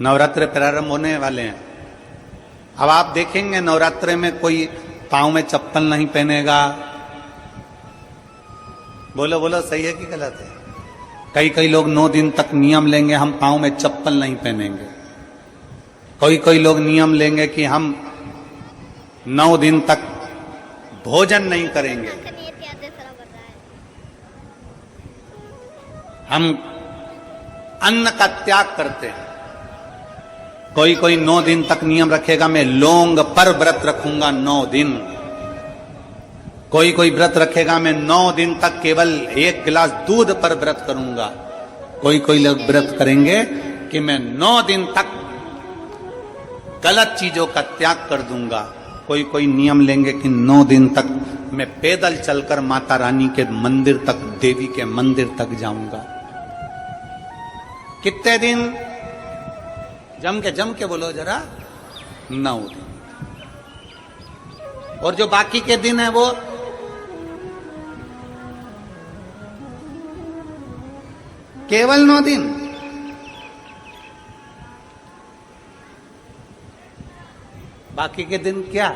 नवरात्र प्रारंभ होने वाले हैं। अब आप देखेंगे नवरात्रे में कोई पांव में चप्पल नहीं पहनेगा। बोलो बोलो, सही है कि गलत है? कई कई लोग 9 दिन तक नियम लेंगे, हम पांव में चप्पल नहीं पहनेंगे। कोई कोई लोग नियम लेंगे कि हम 9 दिन तक भोजन नहीं करेंगे, हम अन्न का त्याग करते हैं। कोई कोई 9 दिन तक नियम रखेगा, मैं लौंग पर व्रत रखूंगा 9 दिन। कोई कोई व्रत रखेगा, मैं 9 दिन तक केवल 1 गिलास दूध पर व्रत करूंगा। कोई कोई लोग व्रत करेंगे कि मैं 9 दिन तक गलत चीजों का त्याग कर दूंगा। कोई कोई नियम लेंगे कि 9 दिन तक मैं पैदल चलकर माता रानी के मंदिर तक, देवी के मंदिर तक जाऊंगा। कितने दिन? जम के बोलो जरा, 9 दिन। और जो बाकी के दिन है वो केवल 9 दिन। बाकी के दिन क्या?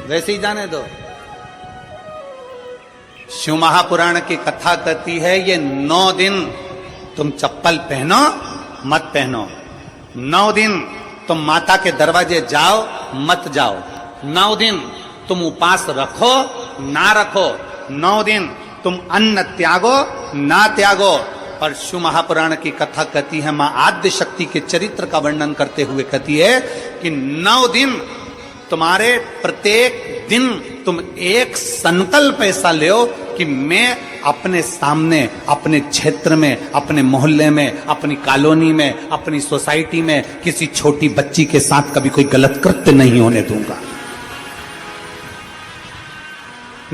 वैसे ही जाने दो। शिव महापुराण की कथा कहती है, ये 9 दिन तुम चप्पल पहनो मत पहनो, 9 दिन तुम माता के दरवाजे जाओ मत जाओ, 9 दिन तुम उपास रखो ना रखो, 9 दिन तुम अन्न त्यागो ना त्यागो। और शिव महापुराण की कथा कहती है, मां आद्य शक्ति के चरित्र का वर्णन करते हुए कहती है कि 9 दिन तुम्हारे प्रत्येक दिन तुम एक संकल्प ऐसा लो कि मैं अपने सामने, अपने क्षेत्र में, अपने मोहल्ले में, अपनी कॉलोनी में, अपनी सोसाइटी में किसी छोटी बच्ची के साथ कभी कोई गलत कृत्य नहीं होने दूंगा।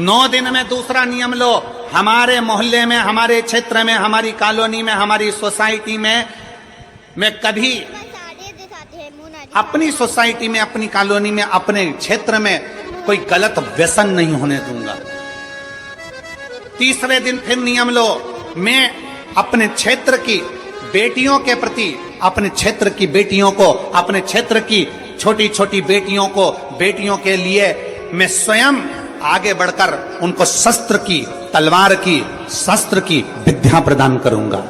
9 दिन में दूसरा नियम लो, हमारे मोहल्ले में, हमारे क्षेत्र में, हमारी कॉलोनी में, हमारी सोसाइटी में मैं कभी अपनी सोसाइटी में, अपनी कॉलोनी में, अपने क्षेत्र में कोई गलत व्यसन नहीं होने दूंगा। तीसरे दिन फिर नियम लो, मैं अपने क्षेत्र की बेटियों के प्रति, अपने क्षेत्र की बेटियों को, अपने क्षेत्र की छोटी छोटी बेटियों को, बेटियों के लिए मैं स्वयं आगे बढ़कर उनको शस्त्र की, तलवार की, शस्त्र की विद्या प्रदान करूंगा।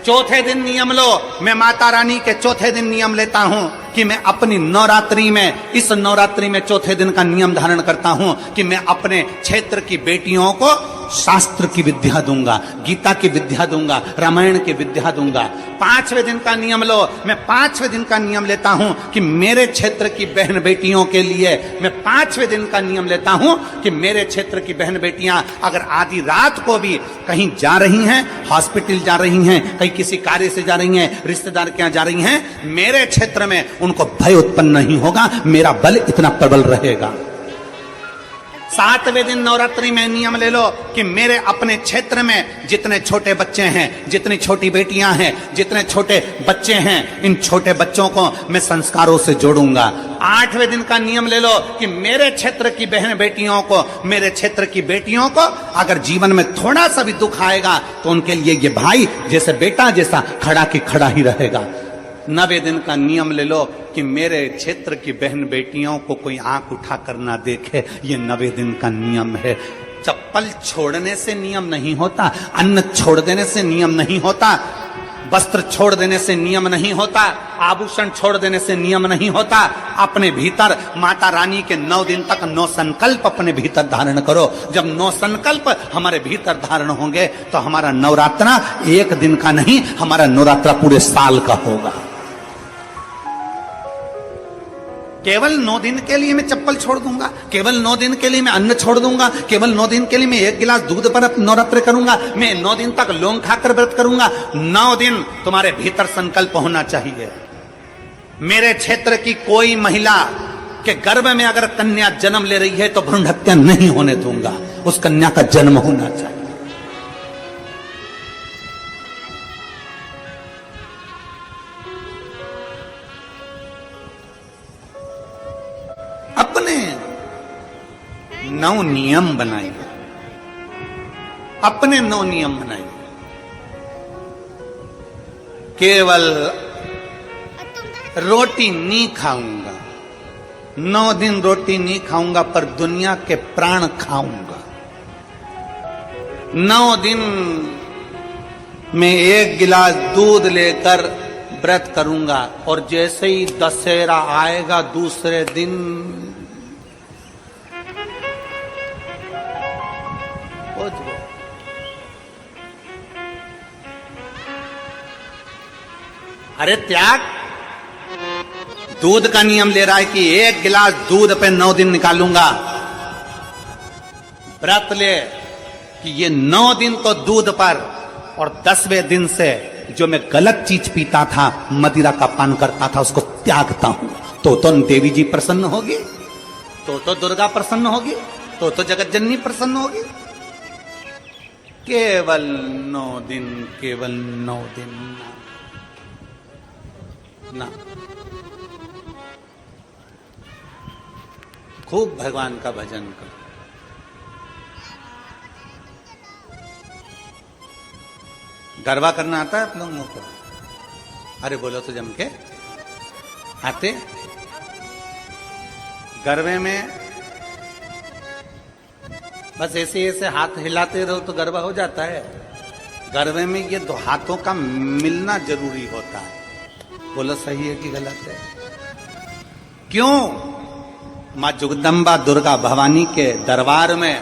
चौथे दिन नियम लो, मैं माता रानी के चौथे दिन नियम लेता हूं कि मैं अपनी नवरात्रि में, इस नवरात्रि में चौथे दिन का नियम धारण करता हूं कि मैं अपने क्षेत्र की बेटियों को शास्त्र की विद्या दूंगा, गीता की विद्या दूंगा, रामायण की विद्या दूंगा। 5वें दिन का नियम लो, मैं 5वें दिन का नियम लेता हूं कि मेरे क्षेत्र की बहन बेटियों के लिए, मैं 5वें दिन का नियम लेता हूं कि मेरे क्षेत्र की बहन बेटियां अगर आधी रात को भी कहीं जा रही हैं, हॉस्पिटल जा रही हैं, कहीं किसी कार्य से जा रही हैं, रिश्तेदार के यहां जा रही हैं, मेरे क्षेत्र में उनको भय उत्पन्न नहीं होगा, मेरा बल इतना प्रबल रहेगा। 7वें दिन नवरात्रि में नियम ले लो कि मेरे अपने क्षेत्र में जितने छोटे बच्चे हैं, जितनी छोटी बेटियां हैं, जितने छोटे बच्चे हैं, इन छोटे बच्चों को मैं संस्कारों से जोड़ूंगा। 8वें दिन का नियम ले लो कि मेरे क्षेत्र की बहन बेटियों को, मेरे क्षेत्र की बेटियों को अगर जीवन में थोड़ा सा भी दुख आएगा तो उनके लिए ये भाई जैसे बेटा जैसा खड़ा की खड़ा ही रहेगा। 9वें दिन का नियम ले लो कि मेरे क्षेत्र की बहन बेटियों को कोई आंख उठा कर ना देखे, ये 9वें दिन का नियम है। चप्पल छोड़ने से नियम नहीं होता, अन्न छोड़ देने से नियम नहीं होता, वस्त्र छोड़ देने से नियम नहीं होता, आभूषण छोड़ देने से नियम नहीं होता। अपने भीतर माता रानी के 9 दिन तक 9 संकल्प अपने भीतर धारण करो। जब 9 संकल्प हमारे भीतर धारण होंगे तो हमारा नवरात्रा 1 दिन का नहीं, हमारा नवरात्रा पूरे साल का होगा। केवल 9 दिन के लिए मैं चप्पल छोड़ दूंगा, केवल 9 दिन के लिए मैं अन्न छोड़ दूंगा, केवल 9 दिन के लिए मैं 1 गिलास दूध पर नवरात्र करूंगा, मैं 9 दिन तक लौंग खाकर व्रत करूंगा। 9 दिन तुम्हारे भीतर संकल्प होना चाहिए। मेरे क्षेत्र की कोई महिला के गर्भ में अगर कन्या जन्म ले रही है तो भ्रूण हत्या नहीं होने दूंगा, उस कन्या का जन्म होना चाहिए। अपने 9 नियम बनाइए, अपने 9 नियम बनाइए। केवल रोटी नहीं खाऊंगा, 9 दिन रोटी नहीं खाऊंगा, पर दुनिया के प्राण खाऊंगा। 9 दिन में 1 गिलास दूध लेकर व्रत करूंगा, और जैसे ही दशहरा आएगा दूसरे दिन पहुंच गए। अरे त्याग, दूध का नियम ले रहा है कि 1 गिलास दूध पे 9 दिन निकालूंगा। व्रत ले कि ये 9 दिन तो दूध पर, और 10वें दिन से जो मैं गलत चीज पीता था, मदिरा का पान करता था, उसको त्यागता हूं। तो देवी जी प्रसन्न होगी, तो दुर्गा प्रसन्न होगी, तो जगत जननी प्रसन्न होगी। केवल 9 दिन, केवल 9 दिन ना। खूब भगवान का भजन करो। गरबा करना आता है आप लोगों को? अरे बोलो तो जम के आते। गरबे में बस ऐसे ऐसे हाथ हिलाते रहो तो गरबा हो जाता है। गरबे में ये 2 हाथों का मिलना जरूरी होता है। बोलो सही है कि गलत है? क्यों? मां जगदम्बा दुर्गा भवानी के दरबार में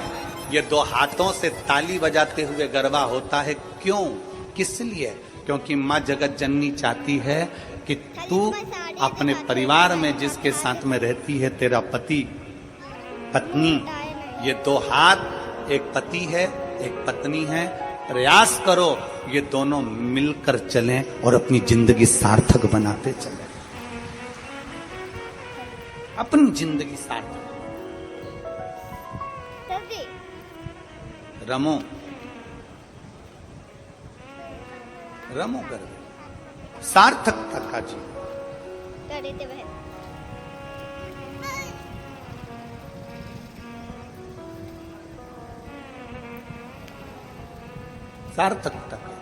ये 2 हाथों से ताली बजाते हुए गरबा होता है। क्यों? किस लिए? क्योंकि मां जगत जननी चाहती है कि तू अपने परिवार में जिसके साथ में रहती है, तेरा पति पत्नी, ये 2 हाथ, एक पति है एक पत्नी है, प्रयास करो ये दोनों मिलकर चलें और अपनी जिंदगी सार्थक बनाते चलें। अपनी जिंदगी सार्थक रमो रमो कर सार्थकता का जीवन। सार्थकता का